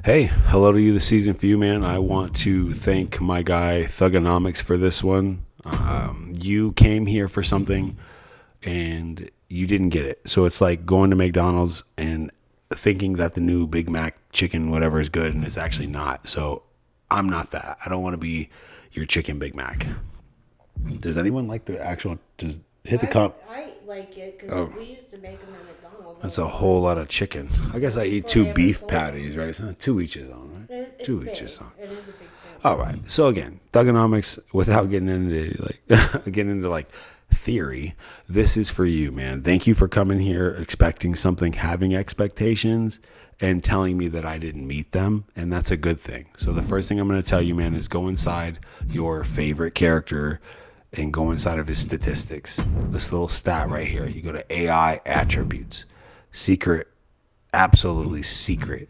Hey, hello to you this season for you, man. I want to thank my guy Thugonomics for this one. You came here for something and you didn't get it. So it's like going to McDonald's and thinking that the new Big Mac chicken, whatever, is good and it's actually not. So I'm not that. I don't want to be your chicken Big Mac. Does anyone like the actual, just hit the cup? I like it because Oh, we used to make them at McDonald's that's all a the whole time. lot of chicken. I guess I Just eat before two they ever beef sold them. patties, right? So two each is on, right? It's Two each is big. on. It is a big All sandwich. right. So again, thugonomics, without getting into like theory, this is for you, man. Thank you for coming here expecting something, having expectations, and telling me that I didn't meet them, and that's a good thing. So the first thing I'm going to tell you, man, is go inside your favorite character and go inside of his statistics. This little stat right here. You go to AI attributes, secret, absolutely secret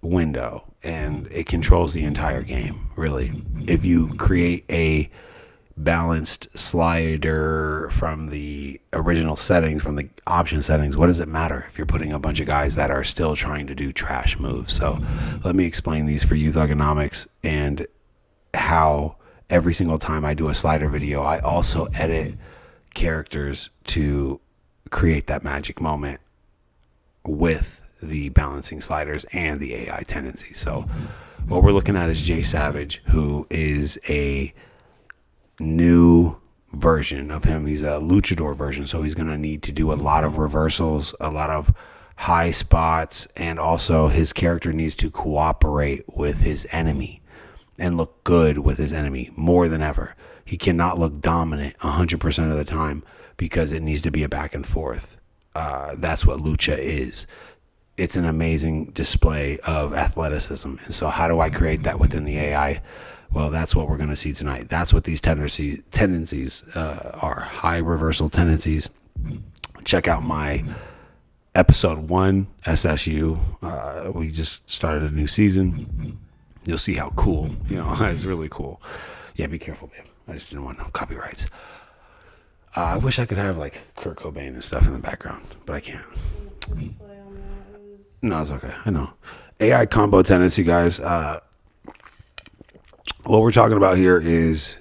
window, and it controls the entire game, really. If you create a balanced slider from the original settings, from the option settings, what does it matter if you're putting a bunch of guys that are still trying to do trash moves? So let me explain these for you, Thugonomics, and how every single time I do a slider video, I also edit characters to create that magic moment with the balancing sliders and the AI tendencies. So what we're looking at is Jay Savage, who is a new version of him. He's a luchador version, so he's going to need to do a lot of reversals, a lot of high spots, and also his character needs to cooperate with his enemy and look good with his enemy more than ever. He cannot look dominant 100% of the time because it needs to be a back and forth. That's what lucha is. It's an amazing display of athleticism. And so how do I create that within the AI? Well, that's what we're going to see tonight. That's what these tendencies are, high reversal tendencies. Check out my episode 1 SSU. We just started a new season. You'll see how cool, it's really cool. Yeah, be careful, babe. I just didn't want no copyrights. I wish I could have like Kurt Cobain and stuff in the background, but I can't. Just play on that. It was No, it's okay. I know. AI combo tendency, guys. What we're talking about here is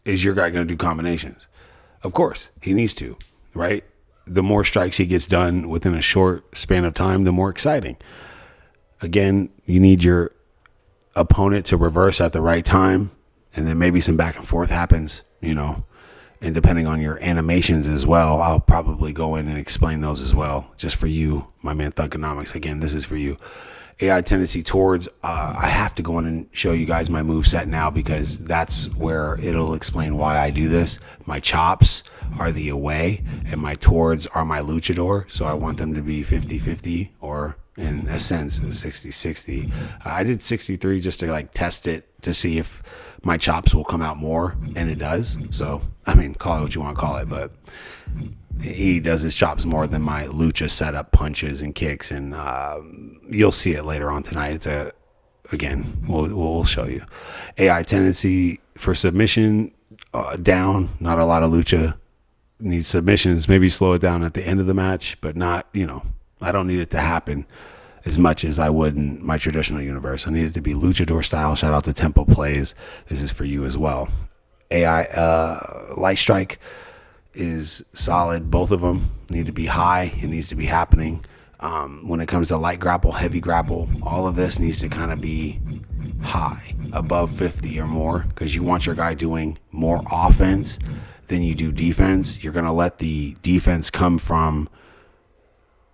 your guy going to do combinations? Of course, he needs to, right? The more strikes he gets done within a short span of time, the more exciting. Again, you need your opponent to reverse at the right time, and then maybe some back and forth happens, and depending on your animations as well, I'll probably go in and explain those as well, just for you, my man Thugonomics. Again, this is for you. AI tendency towards, I have to go in and show you guys my move set now because that's where it'll explain why I do this. My chops are the away and my towards are my luchador. So I want them to be 50-50 or in a sense 60-60. I did 63 just to like test it to see if my chops will come out more, and it does. So, I mean, call it what you want to call it, but he does his chops more than my lucha setup punches and kicks, and you'll see it later on tonight. It's again, we'll show you. AI tendency for submission, down. Not a lot of lucha needs submissions. Maybe slow it down at the end of the match, but not. I don't need it to happen as much as I would in my traditional universe. I need it to be luchador style. Shout out to Tempo Plays. This is for you as well. AI light strike is solid. Both of them need to be high. It needs to be happening. When it comes to light grapple, heavy grapple, all of this needs to kind of be high, above 50 or more, because you want your guy doing more offense than you do defense. You're going to let the defense come from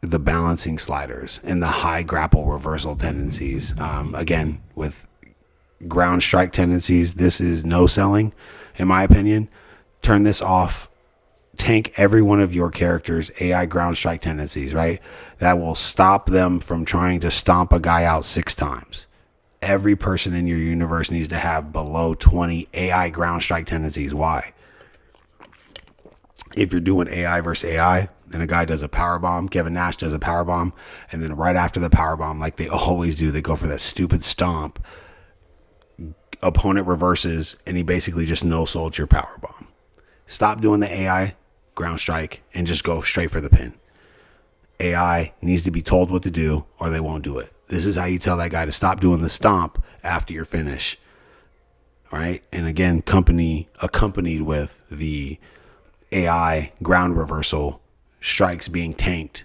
the balancing sliders and the high grapple reversal tendencies. Again, with ground strike tendencies, this is no selling, in my opinion. Turn this off. Tank every one of your characters' AI ground strike tendencies, right? That will stop them from trying to stomp a guy out 6 times. Every person in your universe needs to have below 20 AI ground strike tendencies. Why? If you're doing AI versus AI and a guy does a power bomb, Kevin Nash does a power bomb, and then right after the power bomb, like they always do, they go for that stupid stomp. Opponent reverses, and he basically just no-sold your power bomb. Stop doing the AI ground strike and just go straight for the pin. AI needs to be told what to do or they won't do it. This is how you tell that guy to stop doing the stomp after your finish. All right. And again, accompanied with the AI ground reversal strikes being tanked,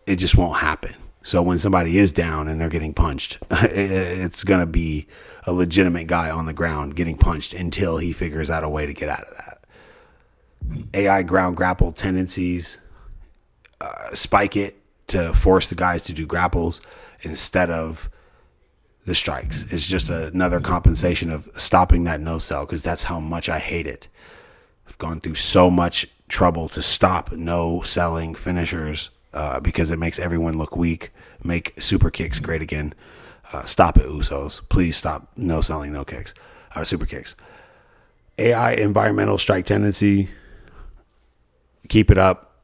it just won't happen. So when somebody is down and they're getting punched, it's going to be a legitimate guy on the ground getting punched until he figures out a way to get out of that. AI ground grapple tendencies, spike it to force the guys to do grapples instead of the strikes. It's just another compensation of stopping that no sell, because that's how much I hate it. I've gone through so much trouble to stop no selling finishers because it makes everyone look weak. Make super kicks great again. Stop it, Usos. Please stop no selling no kicks. Super kicks. AI environmental strike tendency. Keep it up,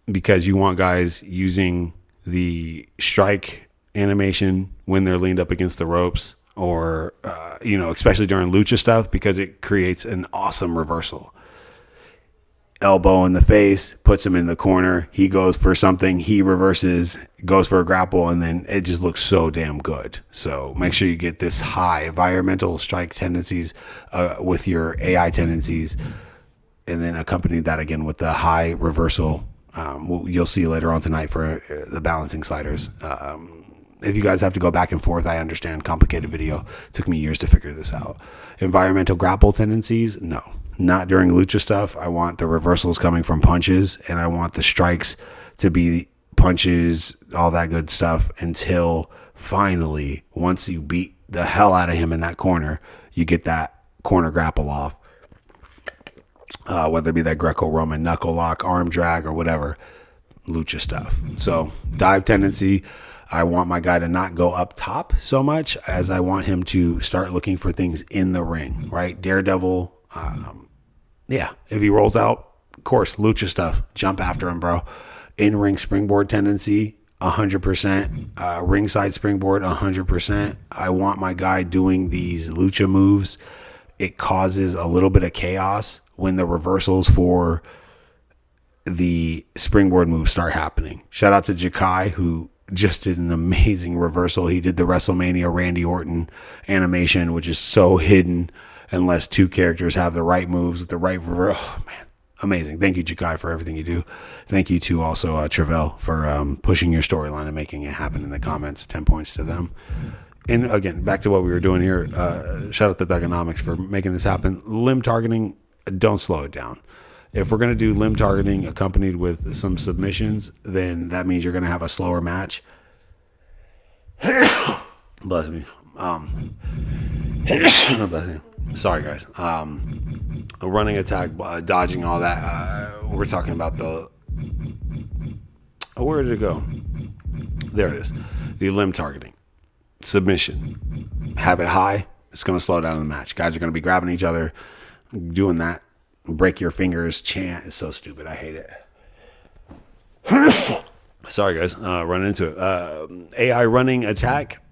because you want guys using the strike animation when they're leaned up against the ropes, or especially during lucha stuff, because it creates an awesome reversal. Elbow in the face, puts him in the corner, he goes for something, he reverses, goes for a grapple, and then it just looks so damn good. So make sure you get this high environmental strike tendencies with your AI tendencies, and then accompany that again with the high reversal. You'll see later on tonight for the balancing sliders. If you guys have to go back and forth, I understand. Complicated video. Took me years to figure this out. Environmental grapple tendencies, no. Not during lucha stuff. I want the reversals coming from punches, and I want the strikes to be punches, all that good stuff, until finally, once you beat the hell out of him in that corner, you get that corner grapple off. Whether it be that Greco-Roman knuckle lock, arm drag, or whatever, lucha stuff. So dive tendency, I want my guy to not go up top so much as I want him to start looking for things in the ring, right? Daredevil, if he rolls out, of course, lucha stuff, jump after him, bro. In-ring springboard tendency, 100%. Ringside springboard, 100%. I want my guy doing these lucha moves. It causes a little bit of chaos when the reversals for the springboard moves start happening. Shout out to Jakai, who just did an amazing reversal. He did the WrestleMania Randy Orton animation, which is so hidden unless two characters have the right moves with the right reversal. Oh, man, amazing. Thank you, Jakai, for everything you do. Thank you to also Travell for pushing your storyline and making it happen in the comments. 10 points to them. And again, back to what we were doing here. Shout out to Thugonomics for making this happen. Limb targeting, don't slow it down. If we're going to do limb targeting accompanied with some submissions, then that means you're going to have a slower match. Bless me. Bless me. Sorry, guys. A running attack, dodging, all that. We're talking about the... where did it go? There it is. The limb targeting. Submission. Have it high. It's going to slow down the match. Guys are going to be grabbing each other, doing that. Break your fingers chant is so stupid. I hate it. Sorry, guys. Run into it. AI running attack.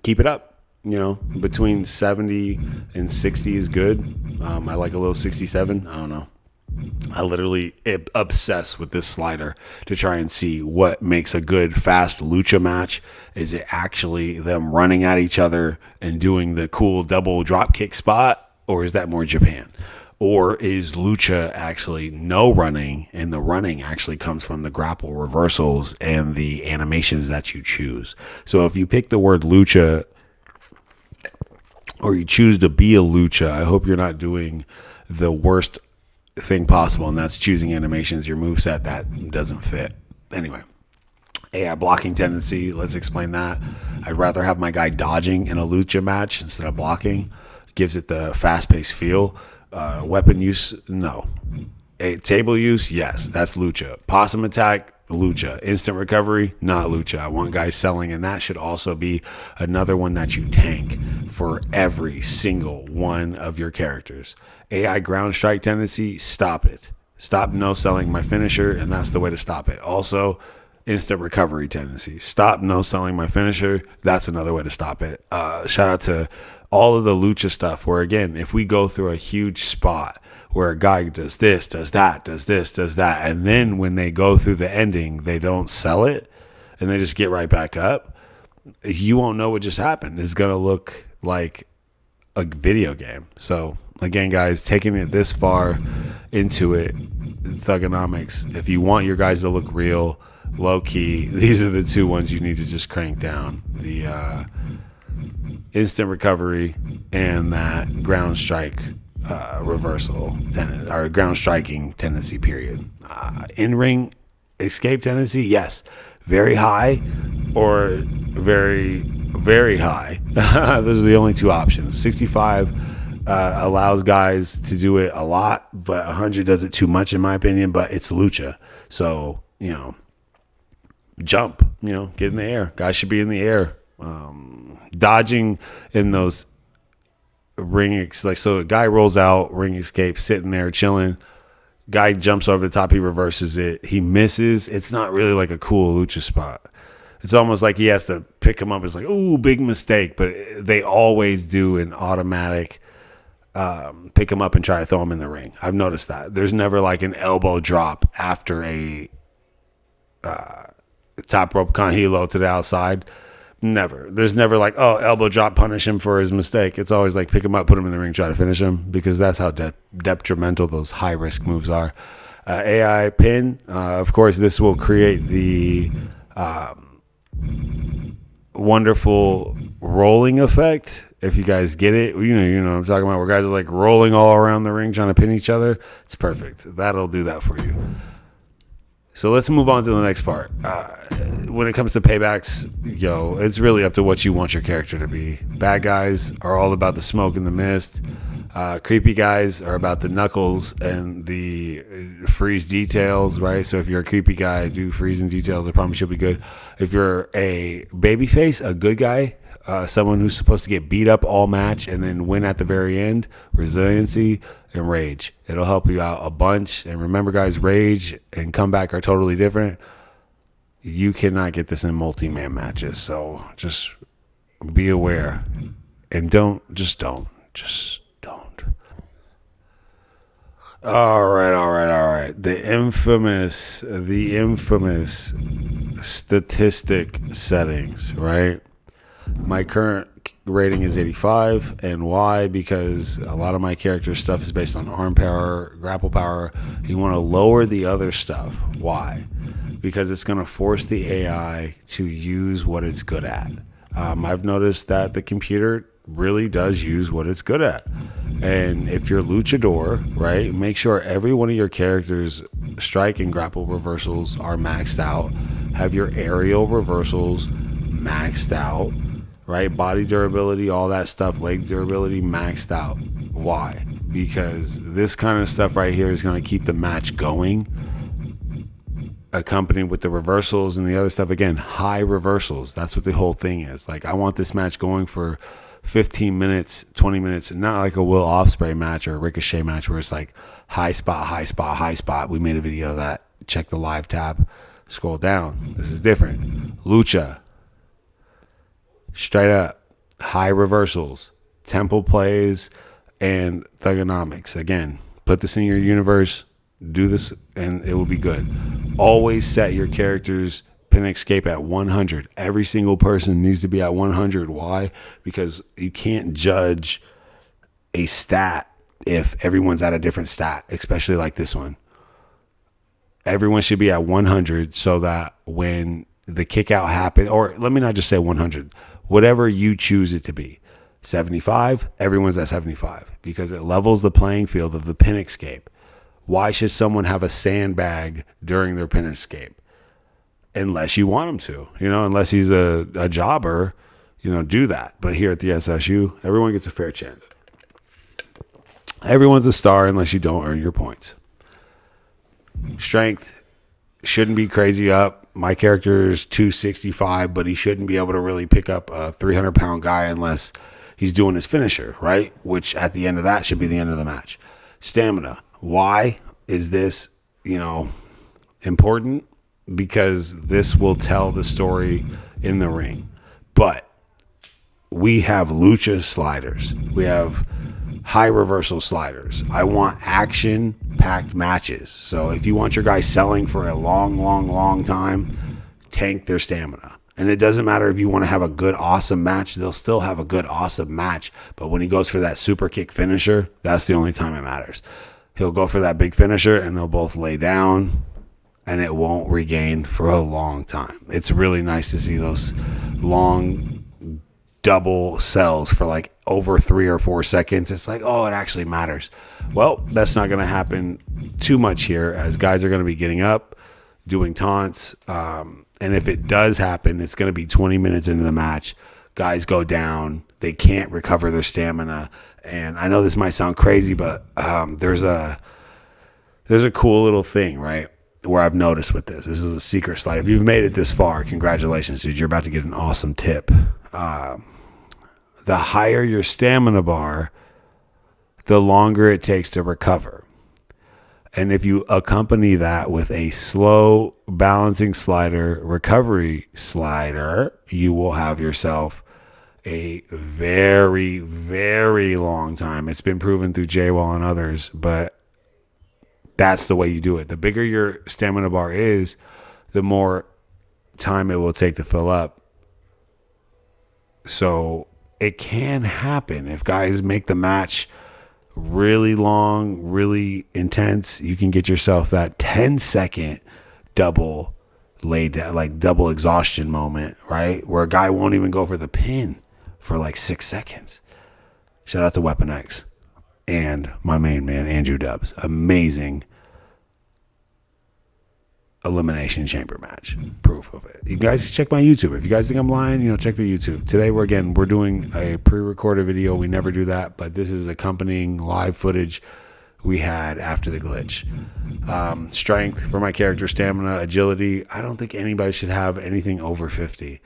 Keep it up. Between 70 and 60 is good. I like a little 67. I don't know. I literally obsess with this slider to try and see what makes a good fast lucha match. Is it actually them running at each other and doing the cool double drop kick spot, or is that more Japan? Or is lucha actually no running, and the running actually comes from the grapple reversals and the animations that you choose? So if you pick the word lucha, or you choose to be a lucha, I hope you're not doing the worst thing possible, and that's choosing animations, your moveset that doesn't fit. Anyway, AI blocking tendency, let's explain that. I'd rather have my guy dodging in a lucha match instead of blocking. Gives it the fast-paced feel. Weapon use, no. Table use, yes, that's lucha. Possum attack, lucha. Instant recovery, not lucha. I want guys selling, and that should also be another one that you tank for every single one of your characters. AI ground strike tendency, stop it. Stop no selling my finisher, and that's the way to stop it. Also, instant recovery tendency. Stop no selling my finisher, that's another way to stop it. Shout out to all of the lucha stuff where, again, if we go through a huge spot where a guy does this, does that, does this, does that. And then when they go through the ending, they don't sell it and they just get right back up. You won't know what just happened. It's going to look like a video game. So again, guys, taking it this far into it, Thugonomics, if you want your guys to look real, low key, these are the two ones you need to just crank down: the instant recovery and that ground strike reversal or ground striking tendency period. In ring escape tendency, yes, very high or very, very high. Those are the only two options. 65 allows guys to do it a lot, but 100 does it too much, in my opinion. But it's lucha, so jump, get in the air. Guys should be in the air, dodging in those so a guy rolls out, ring escape, sitting there chilling. Guy jumps over the top, he reverses it, he misses. It's not really like a cool lucha spot. It's almost like he has to pick him up. It's like, ooh, big mistake. But they always do an automatic pick him up and try to throw him in the ring. I've noticed that. There's never like an elbow drop after a top rope Kanhilo to the outside. Never. There's never like, oh, elbow drop, punish him for his mistake. It's always like pick him up, put him in the ring, try to finish him, because that's how detrimental those high risk moves are. AI pin. Of course, this will create the wonderful rolling effect. If you guys get it, you know what I'm talking about, where guys are like rolling all around the ring trying to pin each other. It's perfect. That'll do that for you. So let's move on to the next part. When it comes to paybacks, it's really up to what you want your character to be. Bad guys are all about the smoke and the mist. Creepy guys are about the knuckles and the freeze details, right? So if you're a creepy guy, do freezing details. I promise you'll be good. If you're a babyface, a good guy, someone who's supposed to get beat up all match and then win at the very end, resiliency and rage. It'll help you out a bunch. And remember, guys, rage and comeback are totally different. You cannot get this in multi-man matches. So just be aware and don't. All right. The infamous statistic settings, right? My current rating is 85. And why? Because a lot of my character stuff is based on arm power, grapple power. You want to lower the other stuff. Why? Because it's going to force the AI to use what it's good at. I've noticed that the computer really does use what it's good at. And if you're luchador, right, make sure every one of your characters' strike and grapple reversals are maxed out. Have your aerial reversals maxed out, right? Body durability, all that stuff, leg durability maxed out. Why? Because this kind of stuff right here is going to keep the match going, accompanied with the reversals and the other stuff. Again, high reversals. That's what the whole thing is. Like, I want this match going for 15 minutes, 20 minutes, not like a Will Ospreay match or a Ricochet match where it's like high spot. We made a video of that. Check the live tab, scroll down. This is different. Lucha, straight up, high reversals, tempo plays, and thugonomics. Again, put this in your universe, do this, and it will be good. Always set your characters pin escape at 100. Every single person needs to be at 100. Why? Because you can't judge a stat if everyone's at a different stat, especially like this one. Everyone should be at 100 so that when the kick out happens, or let me not just say 100, whatever you choose it to be, 75, everyone's at 75, because it levels the playing field of the pin escape. Why should someone have a sandbag during their pin escape? Unless you want him to, unless he's a jobber, do that. But here at the SSU, everyone gets a fair chance. Everyone's a star unless you don't earn your points. Strength shouldn't be crazy up. My character is 265, but he shouldn't be able to really pick up a 300-pound guy unless he's doing his finisher, right? Which at the end of that should be the end of the match. Stamina. Why is this, important? Because this will tell the story in the ring. But we have lucha sliders. We have high reversal sliders. I want action-packed matches. So if you want your guys selling for a long time, tank their stamina. And it doesn't matter if you want to have a good, awesome match. They'll still have a good, awesome match. But when he goes for that super kick finisher, that's the only time it matters. He'll go for that big finisher, and they'll both lay down, and it won't regain for a long time. It's really nice to see those long double cells for like over 3 or 4 seconds. It's like, oh, it actually matters. Well, that's not going to happen too much here, as guys are going to be getting up, doing taunts. And if it does happen, it's going to be 20 minutes into the match. Guys go down. They can't recover their stamina. And I know this might sound crazy, but there's a cool little thing, right, where I've noticed with this. This is a secret slide. If you've made it this far, congratulations, dude. You're about to get an awesome tip. The higher your stamina bar, the longer it takes to recover. And if you accompany that with a slow balancing slider, recovery slider, you will have yourself a very, very long time. It's been proven through JWall and others, but that's the way you do it. The bigger your stamina bar is, the more time it will take to fill up. So it can happen if guys make the match really long, really intense. You can get yourself that 10-second double lay down, like double exhaustion moment, right? Where a guy won't even go for the pin for like 6 seconds. Shout out to Weapon X and my main man, Andrew Dubs. Amazing elimination chamber match. Proof of it. You guys check my YouTube. If you guys think I'm lying, check the YouTube. Today we're doing a pre-recorded video. We never do that, but this is accompanying live footage we had after the glitch. Strength for my character, stamina, agility. I don't think anybody should have anything over 50.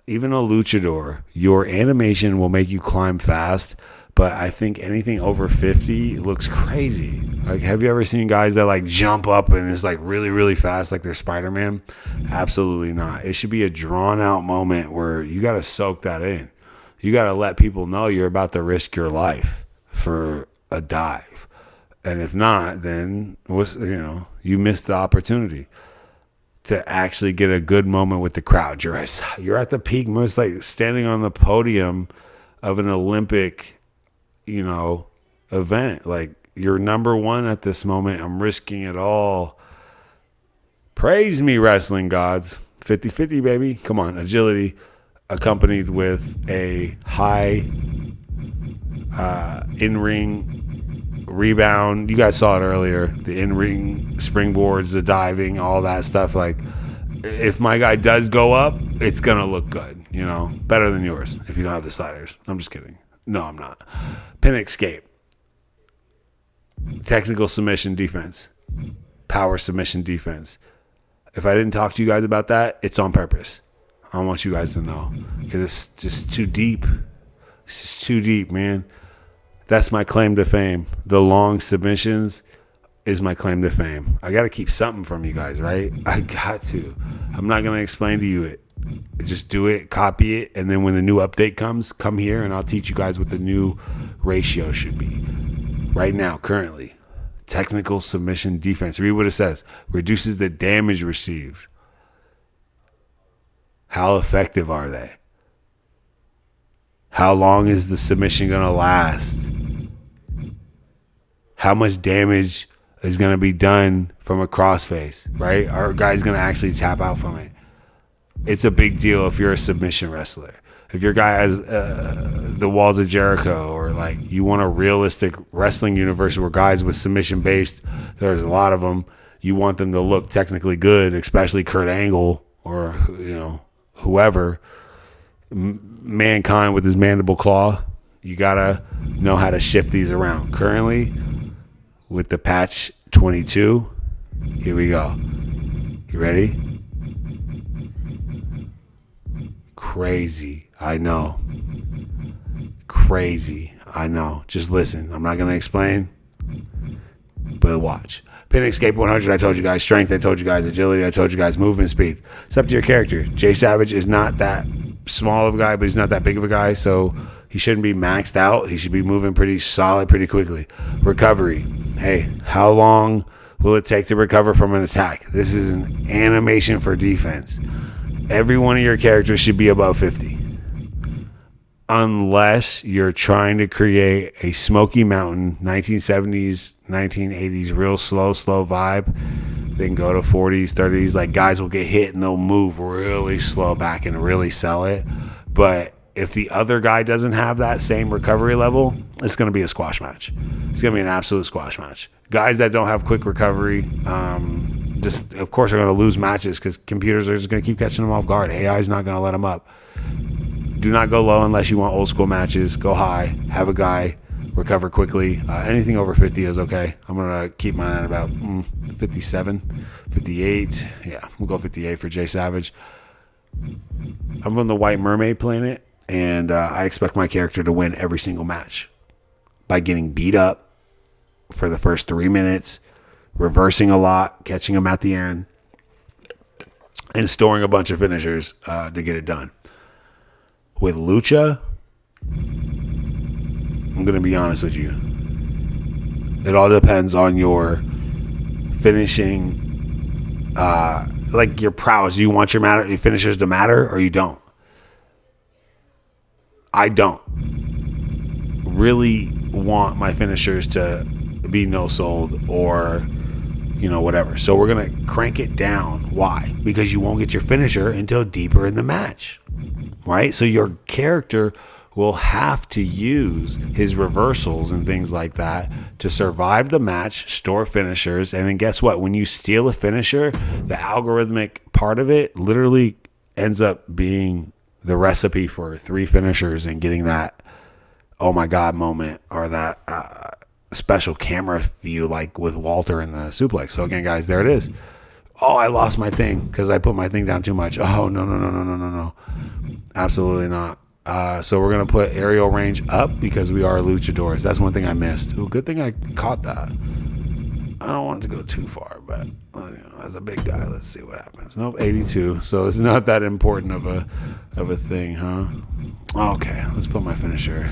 Even a luchador, your animation will make you climb fast, but I think anything over 50 looks crazy. Like, have you ever seen guys that like jump up and it's like really, really fast, like they're Spider-Man? Absolutely not. It should be a drawn out moment where you got to soak that in. You got to let people know you're about to risk your life for a dive. And if not, then you missed the opportunity to actually get a good moment with the crowd. You're at the peak, most like standing on the podium of an Olympic event. Like, you're number one at this moment. I'm risking it all. Praise me, wrestling gods. 50-50, baby. Come on. Agility accompanied with a high in-ring rebound. You guys saw it earlier. The in-ring springboards, the diving, all that stuff. Like, if my guy does go up, it's going to look good. Better than yours if you don't have the sliders. I'm just kidding. No, I'm not. Pin escape. Technical submission defense. Power submission defense. If I didn't talk to you guys about that, it's on purpose. I want you guys to know. Because it's just too deep. It's just too deep, man. That's my claim to fame. The long submissions is my claim to fame. I got to keep something from you guys, right? I got to. I'm not going to explain to you it. Just do it, copy it, and then when the new update comes, come here and I'll teach you guys what the new ratio should be. Right now, currently, technical submission defense. Read what it says. Reduces the damage received. How effective are they? How long is the submission going to last? How much damage is going to be done from a crossface, right? Are guys going to actually tap out from it? It's a big deal if you're a submission wrestler. If your guy has the Walls of Jericho, or like you want a realistic wrestling universe where guys with submission based, there's a lot of them. You want them to look technically good, especially Kurt Angle or whoever. Mankind with his mandible claw. You gotta know how to shift these around. Currently, with the patch 22, here we go. You ready? Crazy, I know. Crazy, I know. Just listen. I'm not going to explain, but watch. Pin escape 100, I told you guys. Strength, I told you guys. Agility, I told you guys. Movement speed. It's up to your character. Jay Savage is not that small of a guy, but he's not that big of a guy, so He shouldn't be maxed out. He should be moving pretty solid pretty quickly. Recovery. Hey, how long will it take to recover from an attack? This is an animation for defense. Every one of your characters should be above 50. Unless you're trying to create a Smoky Mountain 1970s, 1980s real slow vibe, then go to 40s, 30s. Like, guys will get hit and they'll move really slow back and really sell it. But if the other guy doesn't have that same recovery level, it's going to be a squash match. It's going to be an absolute squash match. Guys that don't have quick recovery, just of course are going to lose matches because computers are just going to keep catching them off guard. AI is not going to let them up. Do not go low unless you want old school matches. Go high. Have a guy recover quickly. Anything over 50 is okay. I'm going to keep mine at about 57, 58. Yeah, we'll go 58 for Jay Savage. I'm on the White Mermaid planet, and I expect my character to win every single match by getting beat up for the first 3 minutes, reversing a lot, catching them at the end, and storing a bunch of finishers to get it done. With Lucha, I'm going to be honest with you. It all depends on your finishing, like your prowess. Do you want your finishers to matter or you don't? I don't really want my finishers to be no sold or, whatever. So we're going to crank it down. Why? Because you won't get your finisher until deeper in the match. Right? So your character will have to use his reversals and things like that to survive the match, store finishers, and then guess what? When you steal a finisher, the algorithmic part of it literally ends up being the recipe for 3 finishers and getting that oh my god moment or that special camera view like with Walter in the suplex. So again, guys, there it is. Oh, I lost my thing because I put my thing down too much. Oh, no. Absolutely not. So we're going to put aerial range up because we are luchadors. That's one thing I missed. Ooh, good thing I caught that. I don't want it to go too far, but as a big guy, let's see what happens. Nope, 82. So it's not that important of a thing, huh? Okay, let's put my finisher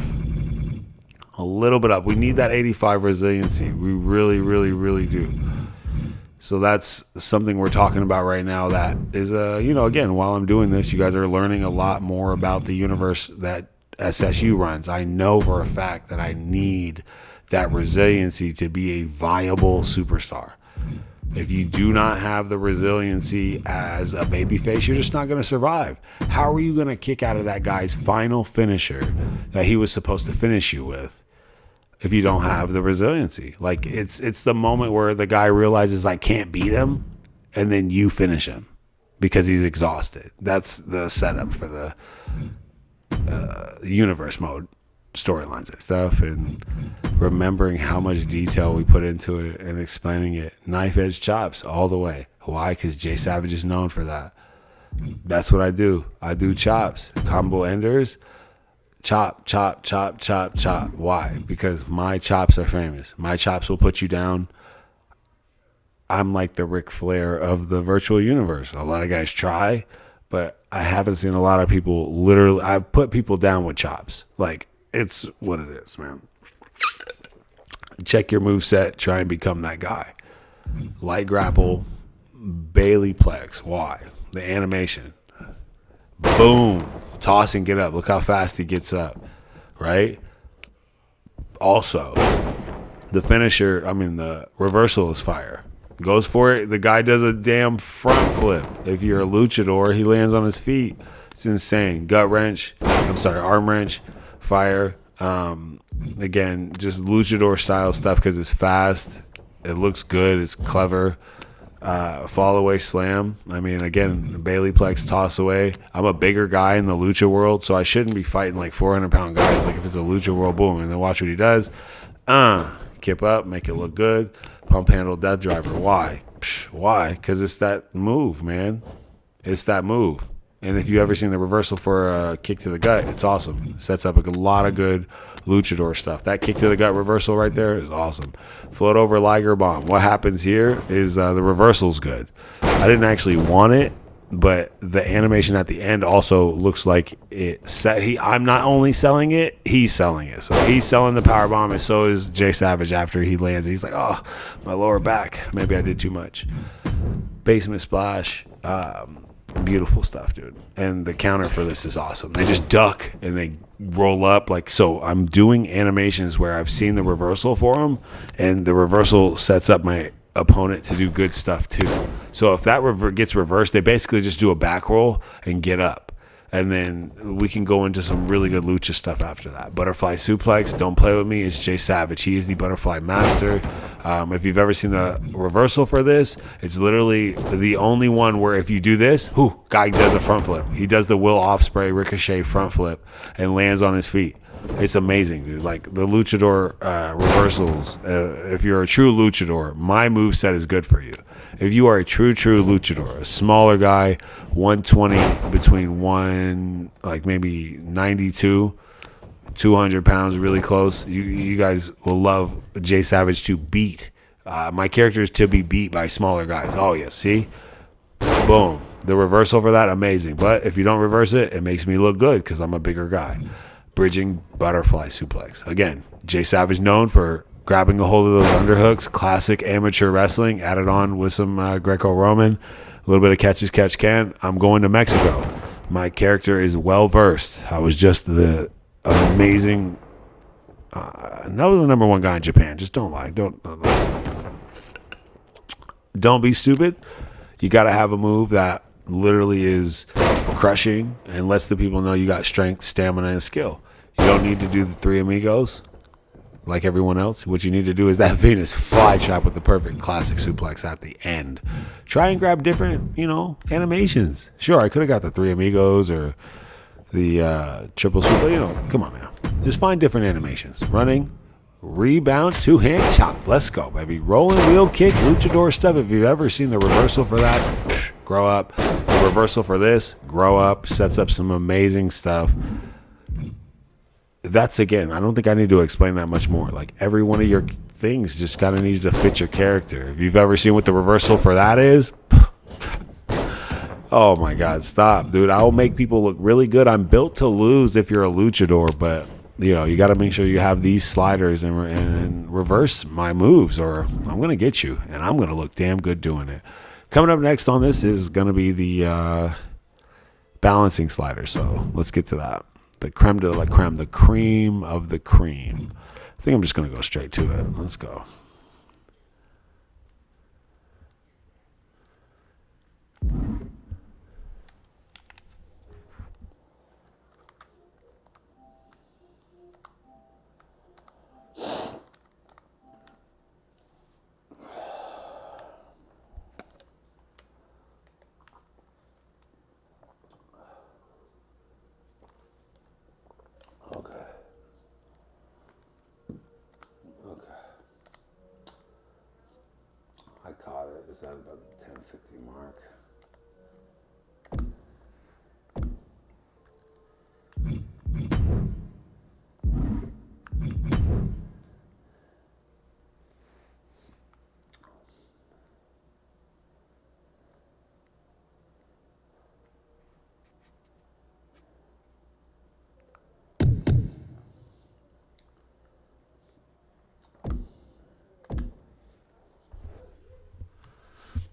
a little bit up. We need that 85 resiliency. We really, really, really do. So that's something we're talking about right now that is, again, while I'm doing this, you guys are learning a lot more about the universe that SSU runs. I know for a fact that I need that resiliency to be a viable superstar. If you do not have the resiliency as a babyface, you're just not going to survive. How are you going to kick out of that guy's final finisher that he was supposed to finish you with if you don't have the resiliency? Like it's the moment where the guy realizes I can't beat him and then you finish him because he's exhausted. That's the setup for the universe mode storylines and stuff, and remembering how much detail we put into it and explaining it. Knife edge chops all the way. Why? Because Jay Savage is known for that. That's what I do. I do chops. Combo enders. Chop, chop, chop, chop, chop. Why? Because my chops are famous. My chops will put you down. I'm like the Ric Flair of the virtual universe. A lot of guys try, but I haven't seen a lot of people literally. I've put people down with chops. Like, it's what it is, man. Check your moveset. Try and become that guy. Light grapple. Bailey Plex. Why? The animation. Boom. Toss and get up. Look how fast he gets up. Right? Also, the finisher, the reversal is fire. Goes for it. The guy does a damn front flip. If you're a luchador, he lands on his feet. It's insane. Arm wrench. Fire. Again, just luchador style stuff because it's fast. It looks good. It's clever. Fall away slam. Again, Bailey Plex toss away. I'm a bigger guy in the lucha world, so I shouldn't be fighting like 400-pound guys. Like if it's a lucha world, boom, and then watch what he does. Kip up, make it look good. Pump handle death driver. Why? Why? Because it's that move, man. It's that move. And if you ever seen the reversal for a kick to the gut, it's awesome. It sets up a lot of good luchador stuff. That kick to the gut reversal right there is awesome. Float over Liger bomb. What happens here is the reversal's good. I didn't actually want it but the animation at the end also looks like I'm not only selling it, he's selling it. So he's selling the power bomb, and so is Jay Savage after he lands. He's like, oh, my lower back. Maybe I did too much. Basement splash. Beautiful stuff, dude. And the counter for this is awesome. They just duck and they roll up. Like, so I'm doing animations where I've seen the reversal for them, and the reversal sets up my opponent to do good stuff too. So if that gets reversed, they basically just do a back roll and get up, and then we can go into some really good lucha stuff after that. Butterfly suplex, don't play with me. It's Jay Savage. He is the butterfly master. If you've ever seen the reversal for this, it's literally the only one where if you do this, guy does a front flip. He does the Will Ospreay ricochet front flip and lands on his feet. It's amazing, dude. Like the luchador reversals, if you're a true luchador, my moveset is good for you. If you are a true luchador, a smaller guy, 120 between like maybe 92, 200 pounds, really close, you guys will love Jay Savage to beat. My character is to be beat by smaller guys. Oh, yeah, see? Boom. The reversal for that, amazing. But if you don't reverse it, it makes me look good because I'm a bigger guy. Bridging butterfly suplex. Again, Jay Savage known for grabbing a hold of those underhooks. Classic amateur wrestling. Added on with some Greco-Roman. A little bit of catch can. I'm going to Mexico. My character is well versed. I was just the amazing. No, the number one guy in Japan. Just don't lie. Don't be stupid. You got to have a move that literally is crushing and lets the people know you got strength, stamina, and skill. You don't need to do the three amigos like everyone else. What you need to do is that Venus flytrap with the perfect classic suplex at the end. Try and grab different, animations. Sure, I could have got the three amigos or the triple suplex. Come on, man. Just find different animations. Running, rebound, two-hand chop. Let's go, baby. Rolling wheel kick, luchador stuff. If you've ever seen the reversal for that, grow up. The reversal for this, grow up. Sets up some amazing stuff. That's, again, I don't think I need to explain that much more. Like, every one of your things just kind of needs to fit your character. If you've ever seen what the reversal for that is, oh my God, stop, dude. I'll make people look really good. I'm built to lose if you're a luchador, but you got to make sure you have these sliders and reverse my moves, or I'm going to get you, and I'm going to look damn good doing it. Coming up next on this is going to be the balancing slider, so let's get to that. The creme de la creme, the cream of the cream. I think I'm just going to go straight to it. Let's go. I caught it. Is that about the 10:50 mark?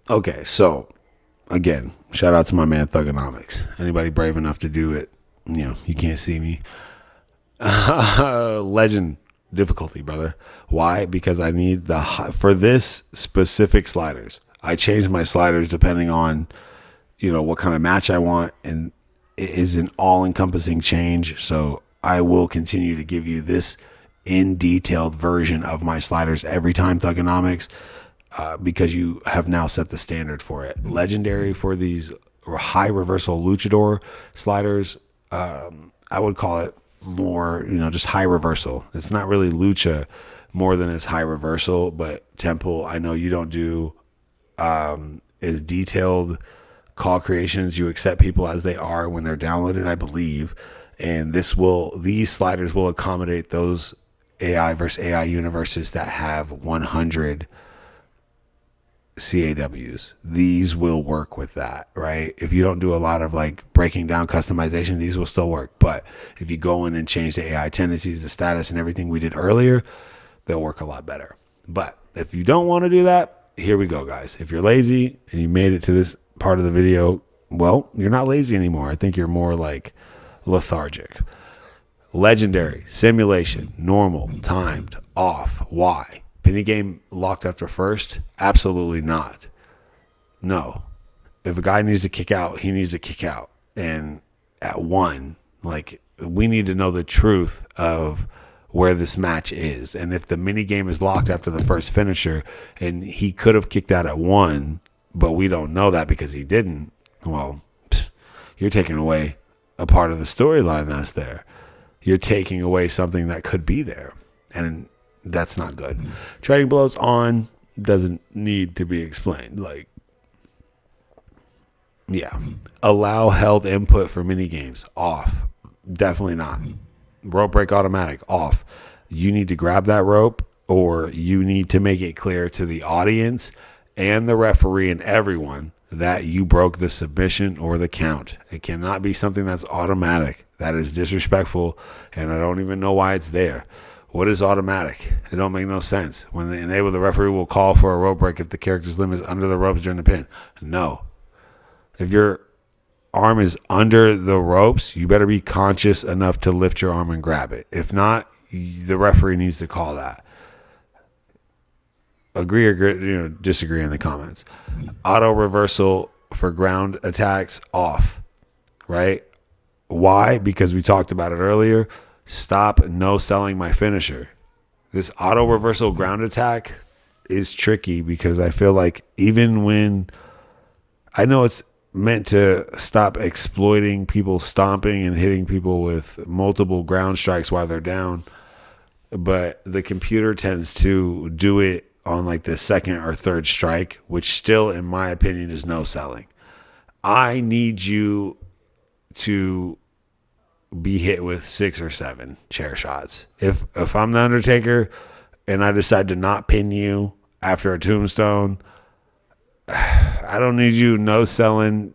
Okay, so again, shout out to my man Thugonomics. Anybody brave enough to do it, you can't see me. Legend difficulty, brother. Why? Because I need for this specific sliders. I change my sliders depending on, what kind of match I want, and it is an all-encompassing change. So I will continue to give you this in detailed version of my sliders every time, Thugonomics. Because you have now set the standard for it. Legendary for these high reversal luchador sliders. I would call it more, just high reversal. It's not really lucha more than it's high reversal, but Temple, I know you don't do as detailed call creations. You accept people as they are when they're downloaded, I believe. And these sliders will accommodate those AI versus AI universes that have 100 CAWs. These will work with that, right? If you don't do a lot of like breaking down customization, these will still work. But if you go in and change the AI tendencies, the status, and everything we did earlier, they'll work a lot better. But if you don't want to do that, here we go, guys. If you're lazy and you made it to this part of the video, well, you're not lazy anymore. I think you're more like lethargic. Legendary, simulation, normal, timed, off. Why? Penny game locked after first? Absolutely not. No. If a guy needs to kick out, he needs to kick out. And at one, like, we need to know the truth of where this match is. And if the mini game is locked after the first finisher and he could have kicked out at one, but we don't know that because he didn't, well, you're taking away a part of the storyline that's there. You're taking away something that could be there. And that's not good. Trading blows on doesn't need to be explained. Like, yeah. Allow health input for mini games. Off. Definitely not. Rope break automatic. Off. You need to grab that rope, or you need to make it clear to the audience and the referee and everyone that you broke the submission or the count. It cannot be something that's automatic. That is disrespectful, and I don't even know why it's there. What is automatic? It don't make no sense. When they enable, the referee will call for a rope break if the character's limb is under the ropes during the pin. No. If your arm is under the ropes, you better be conscious enough to lift your arm and grab it. If not, the referee needs to call that. Agree or disagree in the comments. Auto reversal for ground attacks off, right? Why? Because we talked about it earlier. Stop no-selling my finisher. This auto reversal ground attack is tricky because I feel like even when I know it's meant to stop exploiting people stomping and hitting people with multiple ground strikes while they're down, but the computer tends to do it on like the second or third strike, which still, in my opinion, is no selling. I need you to be hit with 6 or 7 chair shots. If I'm the Undertaker and I decide to not pin you after a tombstone, I don't need you no selling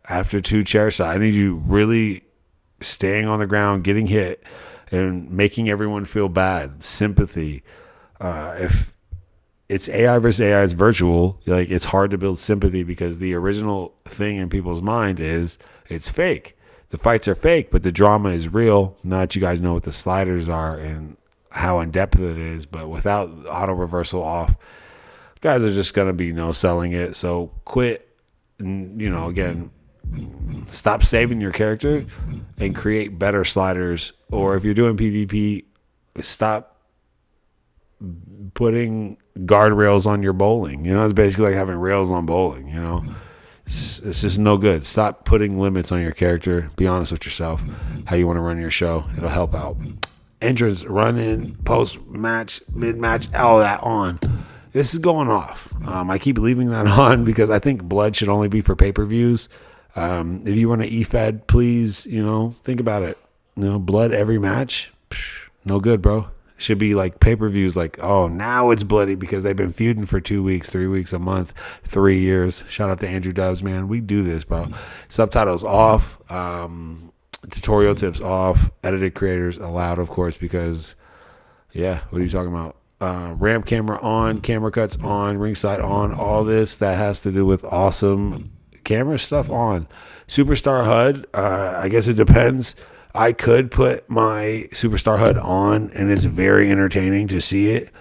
after 2 chair shots. I need you really staying on the ground, getting hit, and making everyone feel bad. Sympathy. If it's AI versus AI, it's virtual. Like, it's hard to build sympathy because the original thing in people's mind is it's fake. The fights are fake, but the drama is real. Now that you guys know what the sliders are and how in depth it is, but without auto reversal off, guys are just going to be no selling it. So quit, again, stop saving your character and create better sliders. Or if you're doing PvP, stop putting guardrails on your bowling. It's basically like having rails on bowling. It's just no good. Stop putting limits on your character. Be honest with yourself. How you want to run your show. It'll help out. Entrance, run in, post match, mid match, all that on. This is going off. I keep leaving that on because I think blood should only be for pay-per-views. If you want to E-Fed, please, think about it. Blood every match, no good, bro. Should be like pay-per-views, like, oh, now it's bloody because they've been feuding for 2 weeks, 3 weeks, a month, 3 years. Shout out to Andrew Dubs, man. We do this, bro. Subtitles off, tutorial tips off, edited creators allowed, of course, because, yeah, what are you talking about? Ramp camera on, camera cuts on, ringside on, all this that has to do with awesome camera stuff on. Superstar HUD, I guess it depends. I could put my Superstar HUD on, and it's very entertaining to see it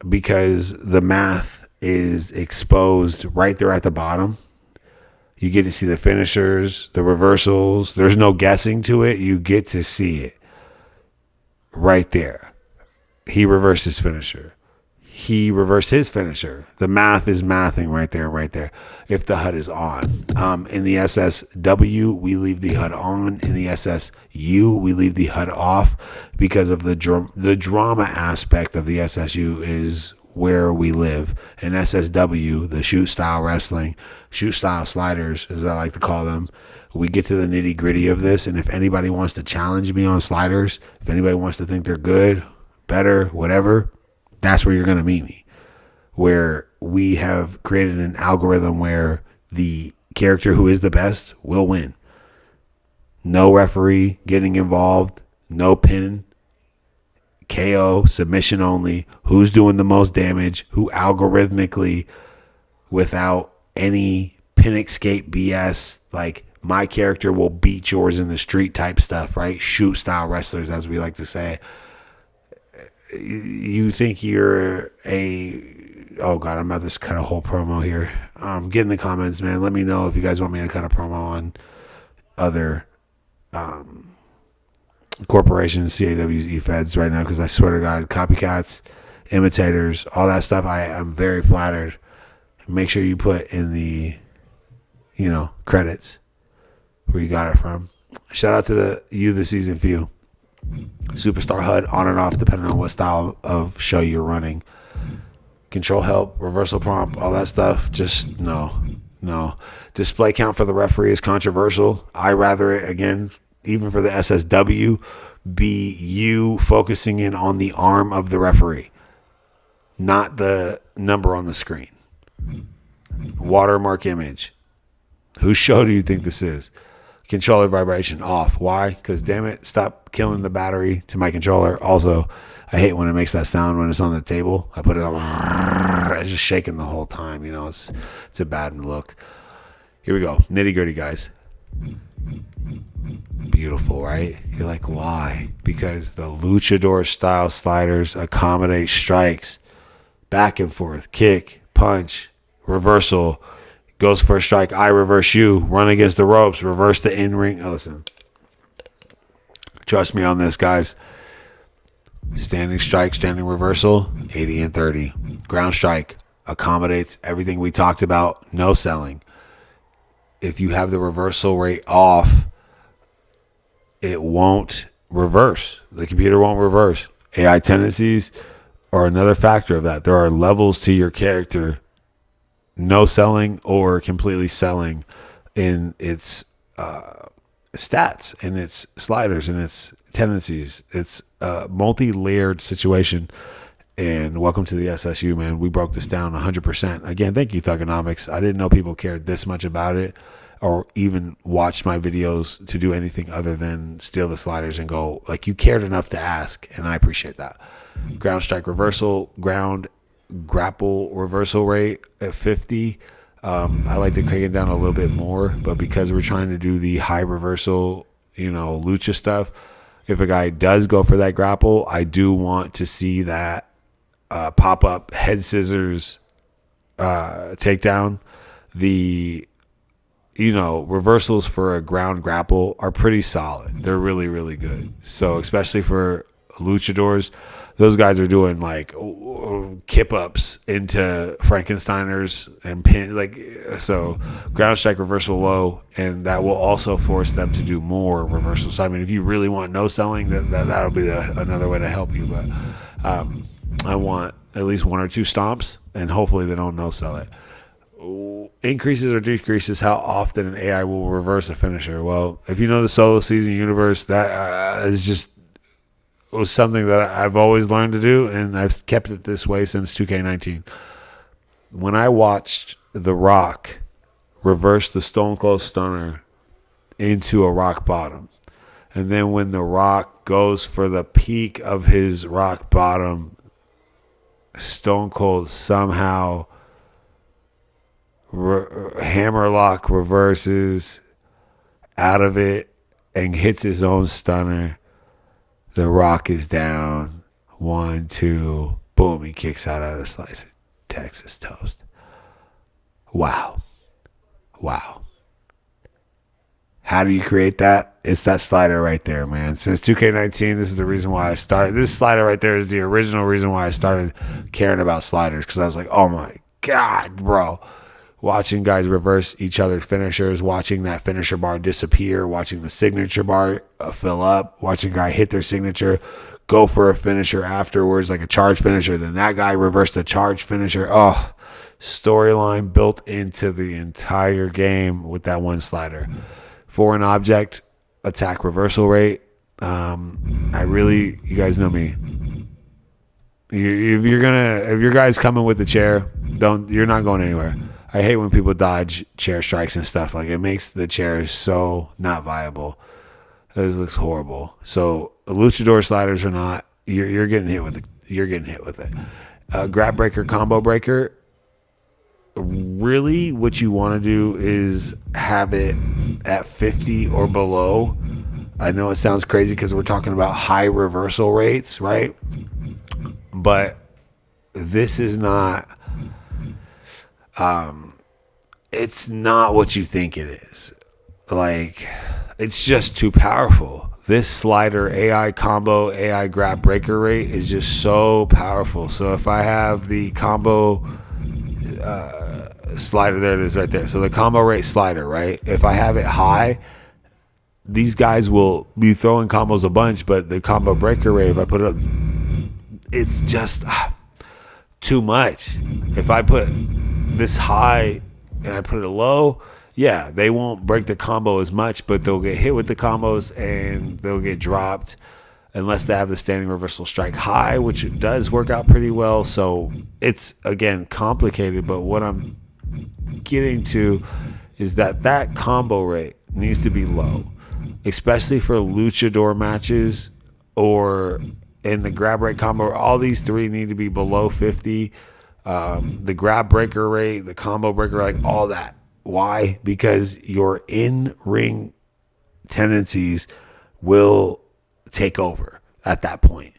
because the math is exposed right there at the bottom. You get to see the finishers, the reversals. There's no guessing to it. You get to see it right there. He reversed his finisher. He reversed his finisher. The math is mathing right there. If the HUD is on. In the SSW, we leave the HUD on. In the SSU, we leave the HUD off because of the drama aspect of the SSU is where we live. In SSW, the shoot style wrestling, shoot style sliders, as I like to call them, we get to the nitty gritty of this. And if anybody wants to challenge me on sliders, if anybody wants to think they're good, better, whatever, that's where you're going to meet me. Where we have created an algorithm where the character who is the best will win. No referee getting involved, no pin, KO, submission only, who's doing the most damage, who algorithmically, without any pin escape BS, like my character will beat yours in the street type stuff, right? Shoot style wrestlers, as we like to say. You think you're oh God, I'm about to cut a whole promo here. Get in the comments, man. Let me know if you guys want me to cut a promo on other corporations, CAWs, E-Feds right now, because I swear to God, copycats, imitators, all that stuff, I'm very flattered. Make sure you put in the, credits where you got it from. Shout out to the season few. Superstar HUD on and off, depending on what style of show you're running. Control help, reversal prompt, all that stuff. Just no. Display count for the referee is controversial. I rather it, again, even for the SSW, be you focusing in on the arm of the referee, not the number on the screen. Watermark image. Whose show do you think this is? Controller vibration off. Why? Because damn it, stop killing the battery to my controller. Also, I hate when it makes that sound when it's on the table. I put it on. It's just shaking the whole time. It's a bad look. Here we go. Nitty gritty, guys. Beautiful, right? You're like, why? Because the luchador style sliders accommodate strikes, back and forth, kick, punch, reversal. Goes for a strike, I reverse you, run against the ropes, reverse the in-ring. Oh, listen, trust me on this, guys. Standing strike, standing reversal, 80 and 30. Ground strike accommodates everything we talked about. No selling. If you have the reversal rate off, it won't reverse. The computer won't reverse. AI tendencies are another factor of that. There are levels to your character. No selling or completely selling in its stats and its sliders and its tendencies. It's a multi-layered situation. And welcome to the SSU, man. We broke this down 100%. Again, thank you, Thugonomics. I didn't know people cared this much about it or even watched my videos to do anything other than steal the sliders and go, like, you cared enough to ask, and I appreciate that. Ground strike reversal, ground grapple reversal rate at 50. I like to crank it down a little bit more, but because we're trying to do the high reversal, lucha stuff, if a guy does go for that grapple, I do want to see that pop up head scissors takedown. The reversals for a ground grapple are pretty solid. They're really, really good. So especially for luchadors, those guys are doing like kip ups into Frankensteiners and pin, so ground strike reversal low, and that will also force them to do more reversals. So I mean, if you really want no selling, that'll be another way to help you. But I want at least one or two stomps, and hopefully they don't no sell it. Increases or decreases how often an AI will reverse a finisher. Well, if you know the solo season universe, that is just was something that I've always learned to do, and I've kept it this way since 2K19. When I watched The Rock reverse the Stone Cold Stunner into a rock bottom, and then when The Rock goes for the peak of his rock bottom, Stone Cold somehow hammerlock reverses out of it and hits his own stunner. The Rock is down. 1, 2. Boom. He kicks out of a slice of Texas toast. Wow. How do you create that? It's that slider right there, man. Since 2K19, this is the reason why I started. This slider right there is the original reason why I started caring about sliders, because I was like, oh my God, bro. Watching guys reverse each other's finishers, watching that finisher bar disappear, watching the signature bar fill up, watching a guy hit their signature, go for a finisher afterwards, like a charge finisher, then that guy reversed the charge finisher. Oh, storyline built into the entire game with that one slider. For an object, attack reversal rate. You guys know me. If your guy's coming with the chair, You're not going anywhere. I hate when people dodge chair strikes and stuff. Like, it makes the chairs so not viable. This looks horrible. So luchador sliders are not. You're getting hit with it. You're getting hit with it. Grab breaker, combo breaker. Really, what you want to do is have it at 50 or below. I know it sounds crazy because we're talking about high reversal rates, right? But this is not. It's not what you think it is. Like, it's just too powerful. This slider AI combo AI grab breaker rate is just so powerful. So if I have the combo slider, there it is right there. So the combo rate slider, right? If I have it high, these guys will be throwing combos a bunch, but the combo breaker rate, if I put it up, it's just too much. If I put this high and I put it low, yeah, they won't break the combo as much, but they'll get hit with the combos and they'll get dropped unless they have the standing reversal strike high, which it does work out pretty well. So it's, again, complicated, but what I'm getting to is that combo rate needs to be low, especially for luchador matches or in the grab rate combo. All these three need to be below 50. The grab breaker rate, the combo breaker, like all that. Why? Because your in-ring tendencies will take over at that point.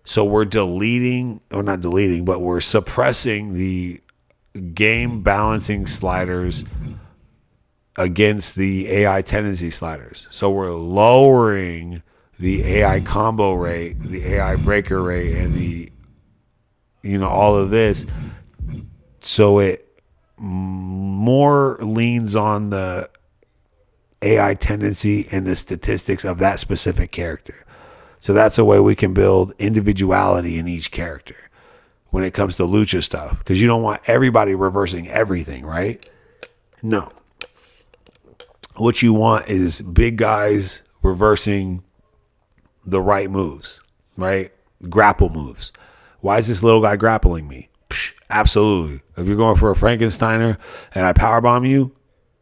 So we're deleting, or not deleting, but we're suppressing the game balancing sliders against the AI tendency sliders. So we're lowering the AI combo rate, the AI breaker rate, and the, all of this. So it more leans on the AI tendency and the statistics of that specific character. So that's a way we can build individuality in each character when it comes to lucha stuff. Because you don't want everybody reversing everything, right? No. What you want is big guys reversing the right moves, right? Grapple moves. Why is this little guy grappling me? Absolutely. If you're going for a Frankensteiner and I powerbomb you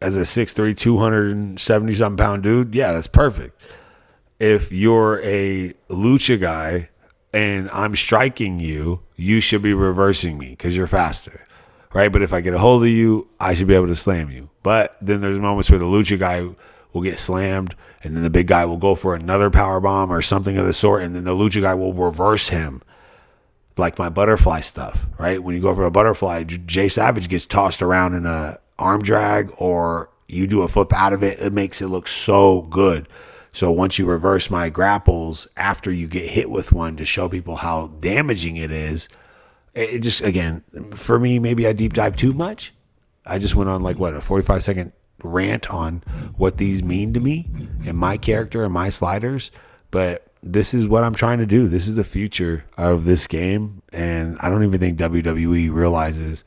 as a 6'3", 270-something pound dude, yeah, that's perfect. If you're a lucha guy and I'm striking you, you should be reversing me because you're faster, right? But if I get a hold of you, I should be able to slam you. But then there's moments where the lucha guy will get slammed and then the big guy will go for another powerbomb or something of the sort, and then the lucha guy will reverse him. Like my butterfly stuff, right? When you go for a butterfly, Jay Savage gets tossed around in a arm drag, or you do a flip out of it. It makes it look so good. So once you reverse my grapples after you get hit with one to show people how damaging it is, it just, again, for me, maybe I deep dive too much. I just went on a 45-second rant on what these mean to me and my character and my sliders. But this is what I'm trying to do. This is the future of this game. And I don't even think WWE realizes.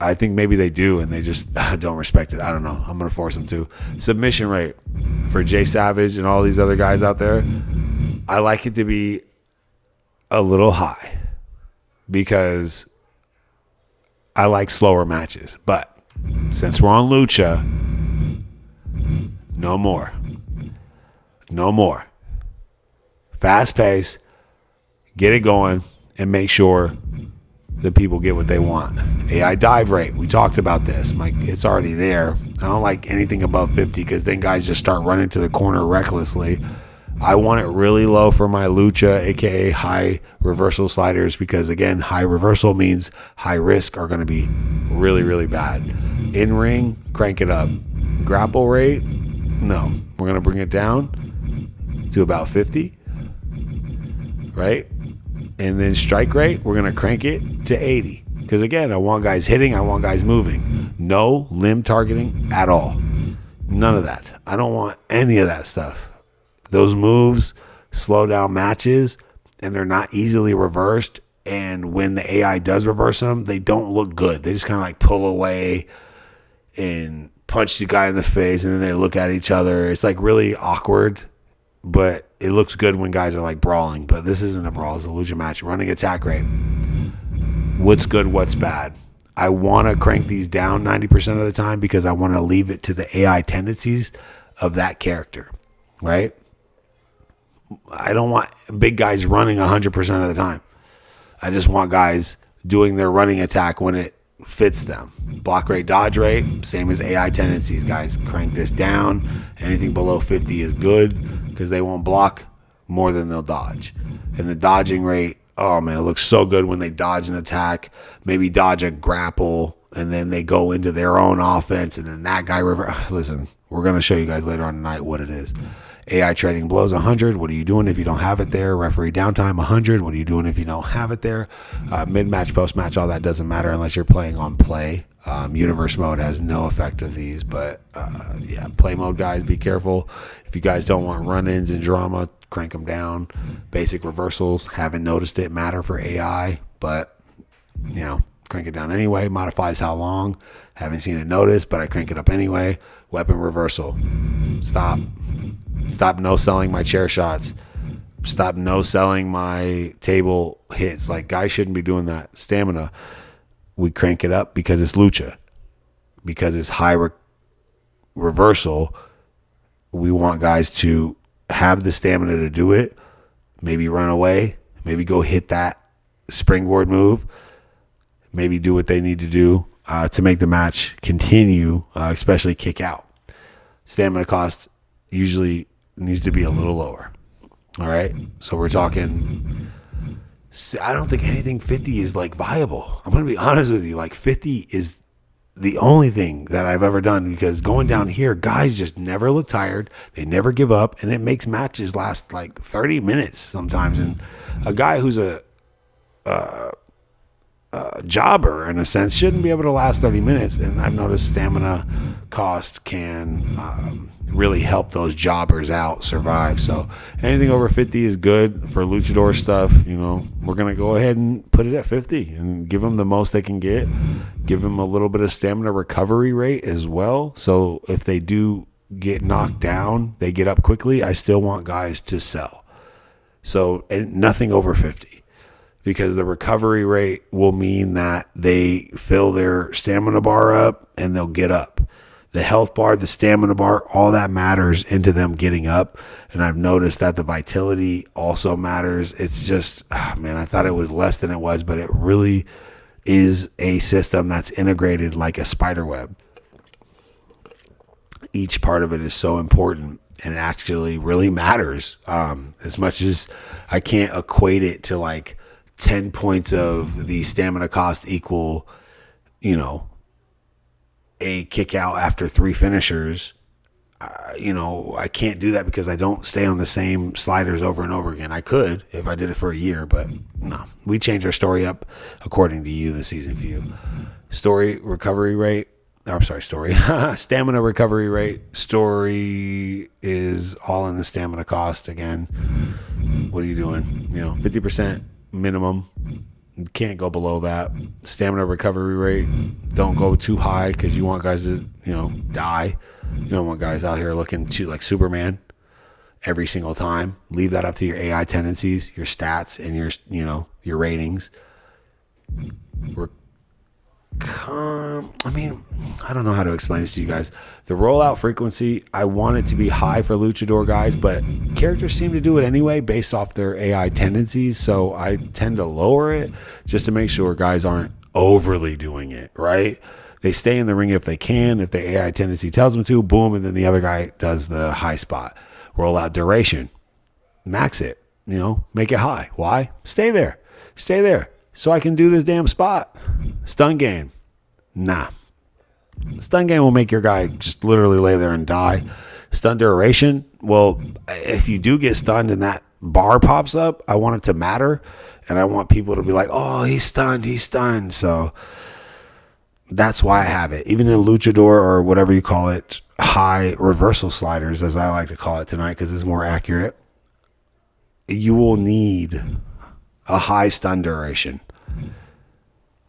I think maybe they do and they just don't respect it. I don't know. I'm going to force them to. Submission rate for Jay Savage and all these other guys out there, I like it to be a little high because I like slower matches. But since we're on Lucha, no more. No more. Fast pace, get it going, and make sure the people get what they want. AI dive rate, we talked about this. It's already there. I don't like anything above 50 because then guys just start running to the corner recklessly. I want it really low for my lucha, aka high reversal sliders, because again, high reversal means high risk are going to be really, really bad. In ring, crank it up. Grapple rate, no. We're going to bring it down to about 50. Right? And then strike rate, we're going to crank it to 80. Because again, I want guys hitting, I want guys moving. No limb targeting at all. None of that. I don't want any of that stuff. Those moves slow down matches, and they're not easily reversed. And when the AI does reverse them, they don't look good. They just kind of pull away and punch the guy in the face, and then they look at each other. It's really awkward. But it looks good when guys are brawling. But this isn't a brawl. It's a lucha match. Running attack rate. what's good, what's bad. I want to crank these down 90% of the time because I want to leave it to the AI tendencies of that character, right? I don't want big guys running 100% of the time. I just want guys doing their running attack when it fits them. Block rate, dodge rate, same as AI tendencies. Guys, crank this down. Anything below 50 is good because they won't block more than they'll dodge. And the dodging rate, oh man, it looks so good when they dodge an attack, maybe dodge a grapple, and then they go into their own offense, and then that guy listen, we're going to show you guys later on tonight what it is. AI trading blows 100. What are you doing if you don't have it there? Referee downtime 100. What are you doing if you don't have it there? Mid-match, post-match, all that doesn't matter unless you're playing on play. Universe mode has no effect of these, but yeah, play mode guys, be careful. If you guys don't want run-ins and drama, crank them down. Basic reversals, haven't noticed it matter for AI, but you know, crank it down anyway. Modifies how long, haven't seen it noticed, but I crank it up anyway. Weapon reversal, stop no-selling my chair shots. Stop no-selling my table hits. Like, guys shouldn't be doing that. Stamina, we crank it up because it's lucha. Because it's high reversal, we want guys to have the stamina to do it. Maybe run away. Maybe go hit that springboard move. Maybe do what they need to do to make the match continue, especially kick out. Stamina cost usually needs to be a little lower. All right. So we're talking, I don't think anything 50 is like viable. I'm going to be honest with you. Like 50 is the only thing that I've ever done because going down here, guys just never look tired. They never give up. And it makes matches last like 30 minutes sometimes. And a guy who's a jobber in a sense shouldn't be able to last 30 minutes, and I've noticed stamina cost can really help those jobbers out survive. So anything over 50 is good for luchador stuff. You know, we're gonna go ahead and put it at 50 and give them the most they can get. Give them a little bit of stamina recovery rate as well, so if they do get knocked down, they get up quickly. I still want guys to sell, so and nothing over 50. Because the recovery rate will mean that they fill their stamina bar up and they'll get up. The health bar, the stamina bar, all that matters into them getting up. And I've noticed that the vitality also matters. It's just, man, I thought it was less than it was, but it really is a system that's integrated like a spider web. Each part of it is so important and it actually really matters. As much as I can't equate it to like 10 points of the stamina cost equal, you know, a kick out after 3 finishers. You know, I can't do that because I don't stay on the same sliders over and over again. I could if I did it for a year, but no. We change our story up according to you, the season view. Story recovery rate. I'm sorry, story. Stamina recovery rate. Story is all in the stamina cost again. What are you doing? You know, 50% minimum. You can't go below that. Stamina recovery rate, don't go too high because you want guys to, you know, die. You don't want guys out here looking to like Superman every single time. Leave that up to your AI tendencies, your stats, and your, you know, your ratings. I mean, I don't know how to explain this to you guys. The rollout frequency, I want it to be high for luchador guys, but characters seem to do it anyway based off their AI tendencies, so I tend to lower it just to make sure guys aren't overly doing it, right? They stay in the ring if they can. If the AI tendency tells them to, boom, and then the other guy does the high spot. Rollout duration, max it, you know, make it high. Why? Stay there. Stay there. So I can do this damn spot. Stun game. Nah. Stun game will make your guy just literally lay there and die. Stun duration. Well, if you do get stunned and that bar pops up, I want it to matter. And I want people to be like, oh, he's stunned. He's stunned. So that's why I have it. Even in luchador or whatever you call it, high reversal sliders, as I like to call it tonight because it's more accurate, you will need a high stun duration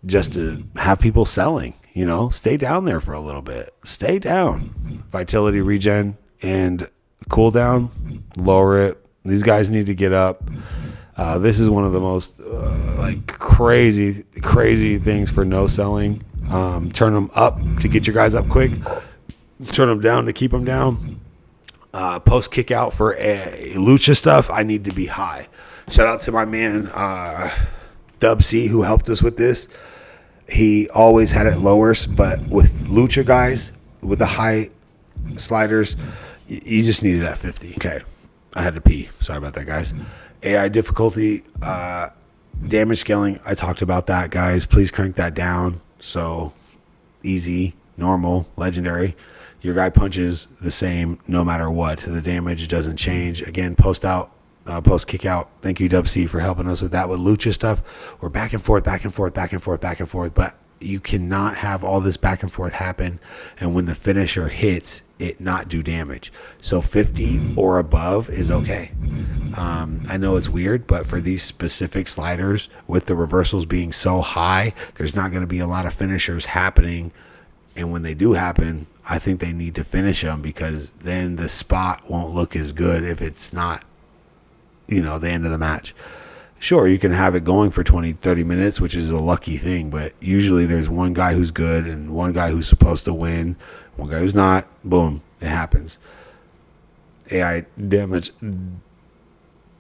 just to have people selling, you know, stay down there for a little bit, stay down. Vitality regen and cooldown, lower it. These guys need to get up. This is one of the most like crazy things for no selling. Turn them up to get your guys up quick. Turn them down to keep them down. Post kick out for a lucha stuff, I need to be high. Shout out to my man Dub C, who helped us with this. He always had it lowers, but with lucha guys, with the high sliders, you just needed at 50. Okay, I had to pee. Sorry about that, guys. AI difficulty, damage scaling, I talked about that, guys. Please crank that down. So easy, normal, legendary. Your guy punches the same no matter what. The damage doesn't change. Again, post kick out. Thank you, Dub C, for helping us with that. With lucha stuff, we're back and forth. But you cannot have all this back and forth happen, and when the finisher hits, it not do damage. So 50 or above is okay. I know it's weird, but for these specific sliders, with the reversals being so high, there's not going to be a lot of finishers happening. And when they do happen, I think they need to finish them, because then the spot won't look as good if it's not, the end of the match. Sure, you can have it going for 20, 30 minutes, which is a lucky thing, but usually there's one guy who's good and one guy who's supposed to win, one guy who's not. Boom, it happens. AI damage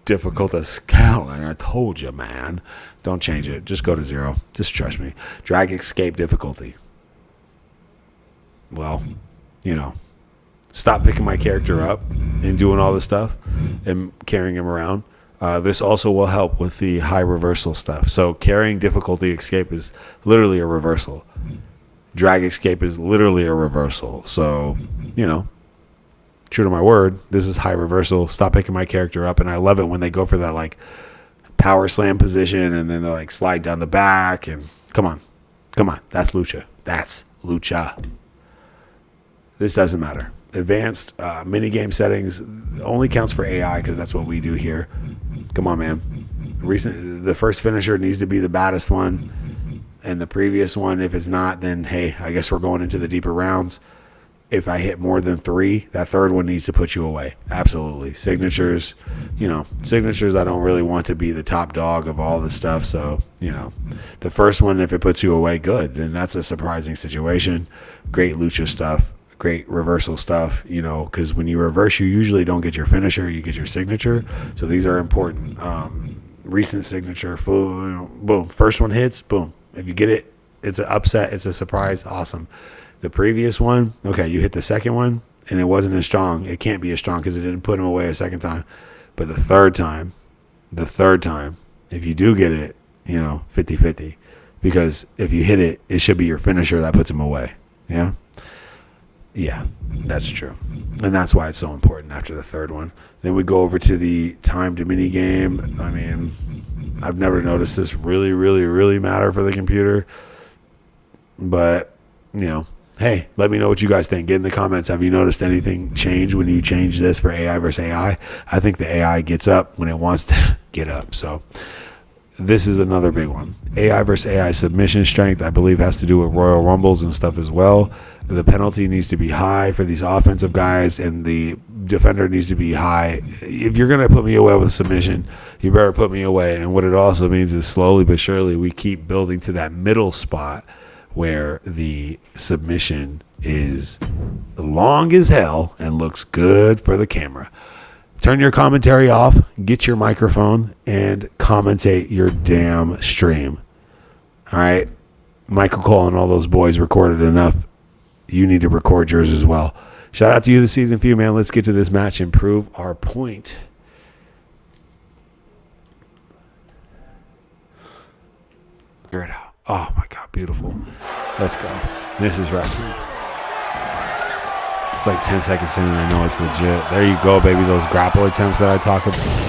difficult as scaling. I told you, man. Don't change it. Just go to 0. Just trust me. Drag escape difficulty. Well, stop picking my character up and doing all this stuff and carrying him around. This also will help with the high reversal stuff. So carrying difficulty escape is literally a reversal. Drag escape is literally a reversal. So, true to my word, this is high reversal. Stop picking my character up. And I love it when they go for that like power slam position and then they like slide down the back and come on. That's lucha. This doesn't matter. Advanced minigame settings only counts for AI, because that's what we do here. Come on, man. The first finisher needs to be the baddest one, and the previous one, if it's not, then hey, I guess we're going into the deeper rounds. If I hit more than 3, that third one needs to put you away. Absolutely. Signatures, I don't really want to be the top dog of all the stuff. So, the first one, if it puts you away, good. And that's a surprising situation. Great lucha stuff. Great reversal stuff, because when you reverse, you usually don't get your finisher, you get your signature. So these are important. Recent signature, boom. First one hits, boom. If you get it, it's an upset, it's a surprise, awesome. The previous one, okay, you hit the second one, and it wasn't as strong. It can't be as strong because it didn't put him away a second time. But the third time, if you do get it, 50-50. Because if you hit it, it should be your finisher that puts him away. Yeah? Yeah, that's true. And that's why it's so important after the third one. Then we go over to the timed mini game. I mean, I've never noticed this really matter for the computer. But, hey, let me know what you guys think. Get in the comments. Have you noticed anything change when you change this for AI versus AI? I think the AI gets up when it wants to get up. So this is another big one. AI versus AI submission strength, I believe, has to do with Royal Rumbles and stuff as well. The penalty needs to be high for these offensive guys, and the defender needs to be high. If you're going to put me away with submission, you better put me away. And what it also means is slowly but surely we keep building to that middle spot where the submission is long as hell and looks good for the camera. Turn your commentary off, get your microphone, and commentate your damn stream. All right? Michael Cole and all those boys recorded enough. You need to record yours as well. Shout out to you, the season few, man. Let's get to this match and prove our point. Figure it out. Oh, my God. Beautiful. Let's go. This is wrestling. It's like 10 seconds in and I know it's legit. There you go, baby. Those grapple attempts that I talk about.